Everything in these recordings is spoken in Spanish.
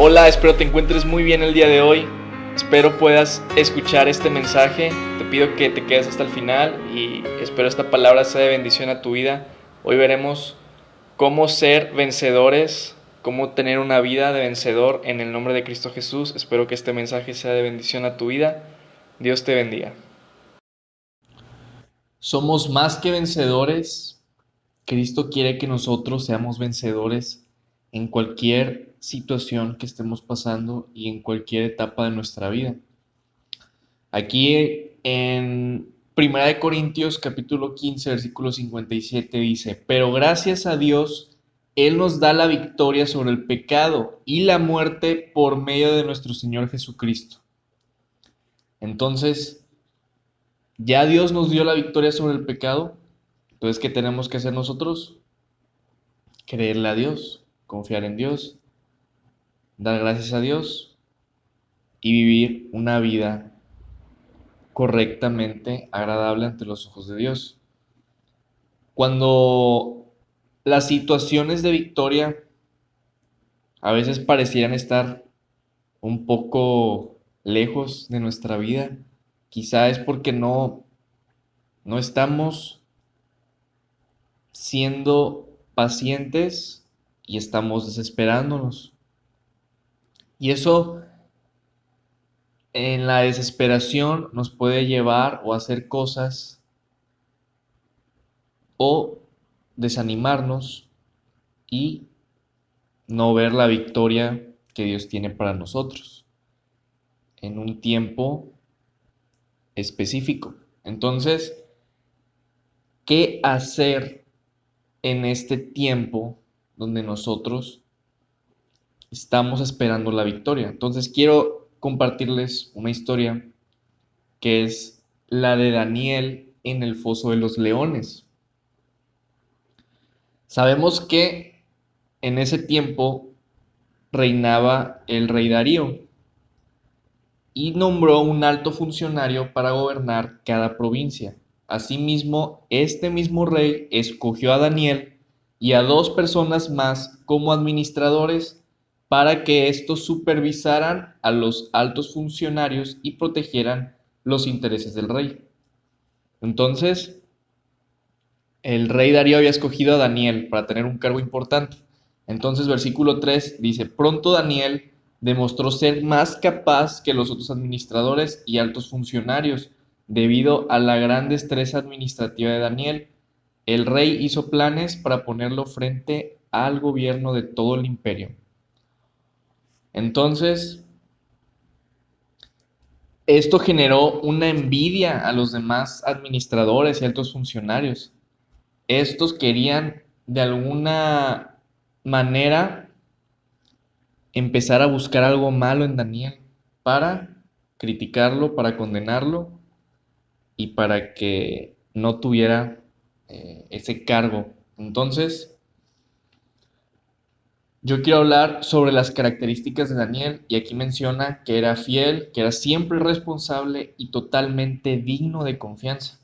Hola, espero te encuentres muy bien el día de hoy. Espero puedas escuchar este mensaje. Te pido que te quedes hasta el final y espero esta palabra sea de bendición a tu vida. Hoy veremos cómo ser vencedores, cómo tener una vida de vencedor en el nombre de Cristo Jesús. Espero que este mensaje sea de bendición a tu vida. Dios te bendiga. Somos más que vencedores. Cristo quiere que nosotros seamos vencedores en cualquier situación que estemos pasando y en cualquier etapa de nuestra vida. Aquí en 1 Corintios capítulo 15, versículo 57 dice, pero gracias a Dios, Él nos da la victoria sobre el pecado y la muerte por medio de nuestro Señor Jesucristo. Entonces, ya Dios nos dio la victoria sobre el pecado. Entonces, ¿qué tenemos que hacer nosotros? Creerle a Dios, confiar en Dios, dar gracias a Dios y vivir una vida correctamente agradable ante los ojos de Dios. Cuando las situaciones de victoria a veces parecieran estar un poco lejos de nuestra vida, quizá es porque no estamos siendo pacientes y estamos desesperándonos. Y eso en la desesperación nos puede llevar o hacer cosas o desanimarnos y no ver la victoria que Dios tiene para nosotros en un tiempo específico. Entonces, ¿qué hacer en este tiempo donde nosotros estamos esperando la victoria? Entonces, quiero compartirles una historia que es la de Daniel en el foso de los leones. Sabemos que en ese tiempo reinaba el rey Darío y nombró un alto funcionario para gobernar cada provincia. Asimismo, este mismo rey escogió a Daniel y a 2 personas más como administradores para que éstos supervisaran a los altos funcionarios y protegieran los intereses del rey. Entonces, el rey Darío había escogido a Daniel para tener un cargo importante. Entonces, versículo 3 dice, pronto Daniel demostró ser más capaz que los otros administradores y altos funcionarios, debido a la gran destreza administrativa de Daniel. El rey hizo planes para ponerlo frente al gobierno de todo el imperio. Entonces, esto generó una envidia a los demás administradores y altos funcionarios. Estos querían de alguna manera empezar a buscar algo malo en Daniel para criticarlo, para condenarlo y para que no tuviera ese cargo. Entonces, yo quiero hablar sobre las características de Daniel y aquí menciona que era fiel, que era siempre responsable y totalmente digno de confianza.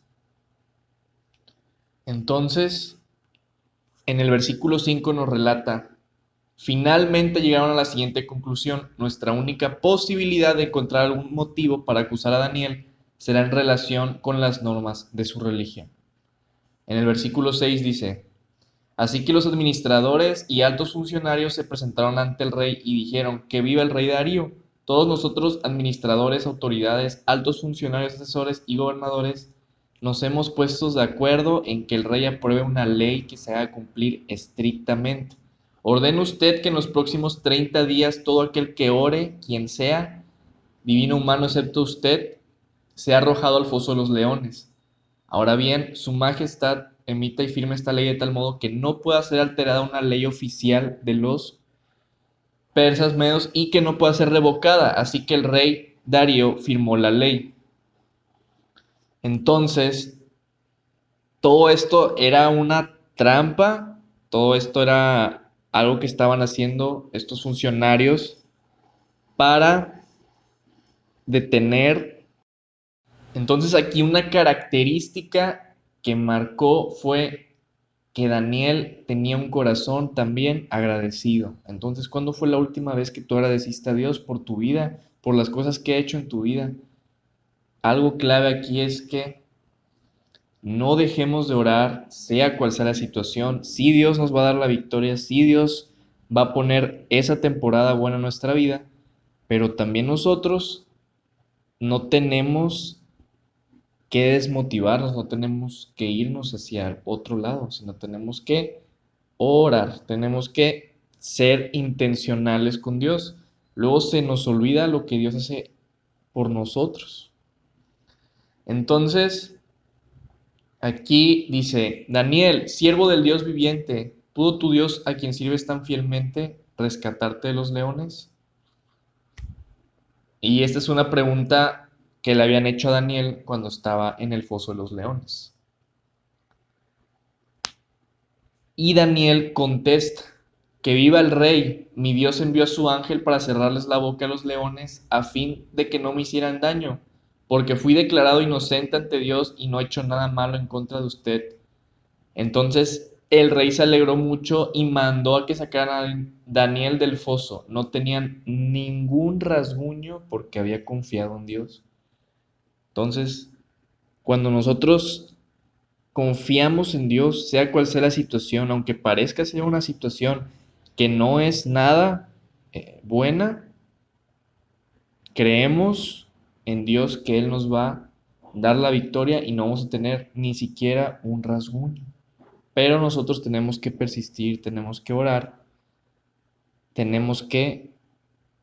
Entonces, en el versículo 5 nos relata, finalmente llegaron a la siguiente conclusión, nuestra única posibilidad de encontrar algún motivo para acusar a Daniel será en relación con las normas de su religión. En el versículo 6 dice, así que los administradores y altos funcionarios se presentaron ante el rey y dijeron, que viva el rey Darío. Todos nosotros, administradores, autoridades, altos funcionarios, asesores y gobernadores, nos hemos puesto de acuerdo en que el rey apruebe una ley que se haga cumplir estrictamente. Ordene usted que en los próximos 30 días todo aquel que ore, quien sea, divino o humano excepto usted, sea arrojado al foso de los leones. Ahora bien, su majestad emita y firme esta ley de tal modo que no pueda ser alterada una ley oficial de los persas medos y que no pueda ser revocada. Así que el rey Darío firmó la ley. Entonces, todo esto era una trampa, todo esto era algo que estaban haciendo estos funcionarios para detener. Entonces aquí una característica que marcó fue que Daniel tenía un corazón también agradecido. Entonces, ¿cuándo fue la última vez que tú agradeciste a Dios por tu vida, por las cosas que ha hecho en tu vida? Algo clave aquí es que no dejemos de orar, sea cual sea la situación. Si Dios nos va a dar la victoria, si Dios va a poner esa temporada buena en nuestra vida, pero también nosotros no tenemos que desmotivarnos, no tenemos que irnos hacia otro lado, sino tenemos que orar, tenemos que ser intencionales con Dios. Luego se nos olvida lo que Dios hace por nosotros. Entonces, aquí dice, Daniel, siervo del Dios viviente, ¿pudo tu Dios a quien sirves tan fielmente rescatarte de los leones? Y esta es una pregunta que le habían hecho a Daniel cuando estaba en el foso de los leones. Y Daniel contesta, que viva el rey, mi Dios envió a su ángel para cerrarles la boca a los leones a fin de que no me hicieran daño, porque fui declarado inocente ante Dios y no he hecho nada malo en contra de usted. Entonces el rey se alegró mucho y mandó a que sacaran a Daniel del foso. No tenían ningún rasguño porque había confiado en Dios. Entonces, cuando nosotros confiamos en Dios, sea cual sea la situación, aunque parezca ser una situación que no es nada buena, creemos en Dios que Él nos va a dar la victoria y no vamos a tener ni siquiera un rasguño. Pero nosotros tenemos que persistir, tenemos que orar, tenemos que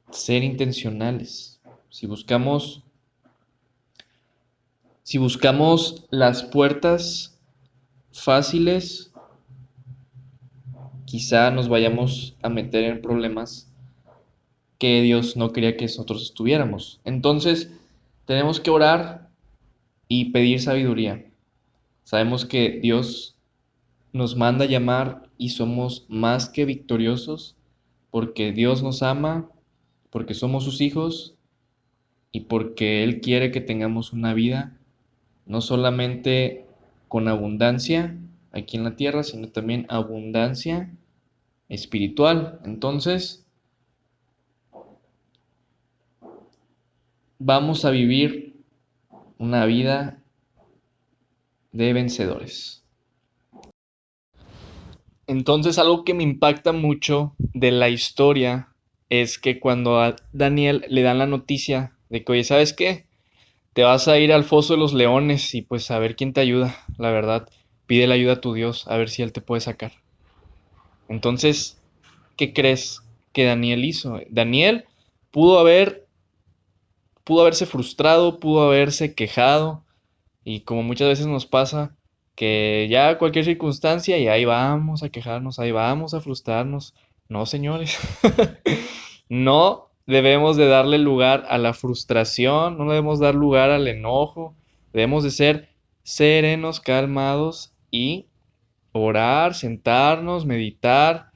ser intencionales. Si buscamos las puertas fáciles, quizá nos vayamos a meter en problemas que Dios no quería que nosotros estuviéramos. Entonces, tenemos que orar y pedir sabiduría. Sabemos que Dios nos manda a llamar y somos más que victoriosos porque Dios nos ama, porque somos sus hijos y porque Él quiere que tengamos una vida no solamente con abundancia aquí en la tierra, sino también abundancia espiritual. Entonces, vamos a vivir una vida de vencedores. Entonces, algo que me impacta mucho de la historia es que cuando a Daniel le dan la noticia de que, oye, ¿sabes qué? Te vas a ir al foso de los leones y pues a ver quién te ayuda, la verdad. Pide la ayuda a tu Dios, a ver si Él te puede sacar. Entonces, ¿qué crees que Daniel hizo? Daniel pudo haber, pudo haberse frustrado, pudo haberse quejado, y como muchas veces nos pasa, que ya cualquier circunstancia y ahí vamos a quejarnos, ahí vamos a frustrarnos. No, señores. No debemos de darle lugar a la frustración, no debemos dar lugar al enojo. Debemos de ser serenos, calmados y orar, sentarnos, meditar,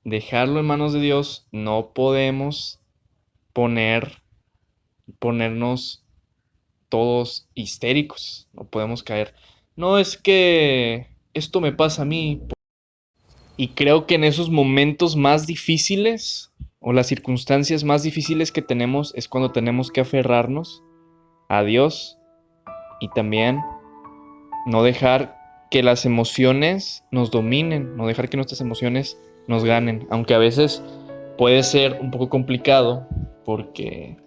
dejarlo en manos de Dios. No podemos ponernos todos histéricos, no podemos caer. No es que esto me pasa a mí. Y creo que en esos momentos más difíciles o las circunstancias más difíciles que tenemos es cuando tenemos que aferrarnos a Dios y también no dejar que las emociones nos dominen, no dejar que nuestras emociones nos ganen, aunque a veces puede ser un poco complicado porque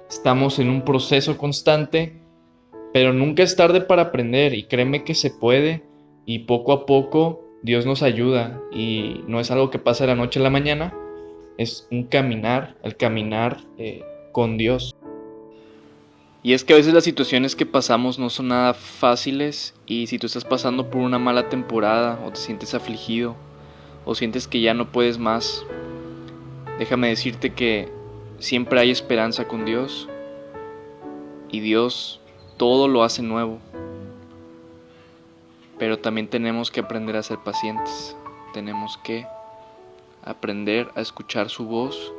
estamos en un proceso constante, pero nunca es tarde para aprender y créeme que se puede y poco a poco Dios nos ayuda y no es algo que pasa de la noche a la mañana, es un caminar, el caminar con Dios. Y es que a veces las situaciones que pasamos no son nada fáciles y si tú estás pasando por una mala temporada o te sientes afligido o sientes que ya no puedes más, déjame decirte que siempre hay esperanza con Dios y Dios todo lo hace nuevo. Pero también tenemos que aprender a ser pacientes. Tenemos que aprender a escuchar su voz,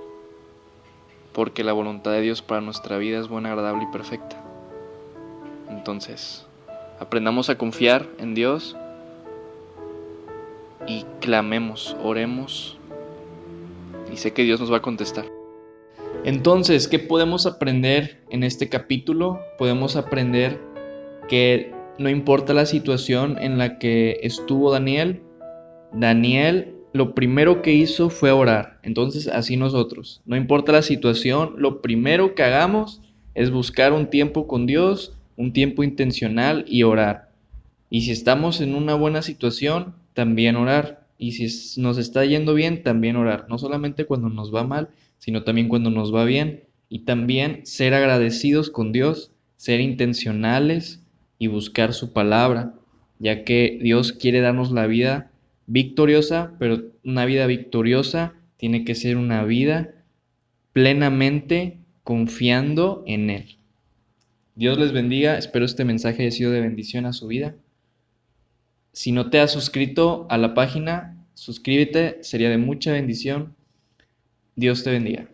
porque la voluntad de Dios para nuestra vida es buena, agradable y perfecta. Entonces, aprendamos a confiar en Dios y clamemos, oremos, y sé que Dios nos va a contestar. Entonces, ¿qué podemos aprender en este capítulo? Podemos aprender que no importa la situación en la que estuvo Daniel, lo primero que hizo fue orar. Entonces, así nosotros, no importa la situación, lo primero que hagamos es buscar un tiempo con Dios, un tiempo intencional y orar. Y si estamos en una buena situación, también orar. Y si nos está yendo bien, también orar. No solamente cuando nos va mal, sino también cuando nos va bien. Y también ser agradecidos con Dios, ser intencionales y buscar su palabra, ya que Dios quiere darnos la vida victoriosa, pero una vida victoriosa tiene que ser una vida plenamente confiando en Él. Dios les bendiga, espero este mensaje haya sido de bendición a su vida. Si no te has suscrito a la página, suscríbete, sería de mucha bendición. Dios te bendiga.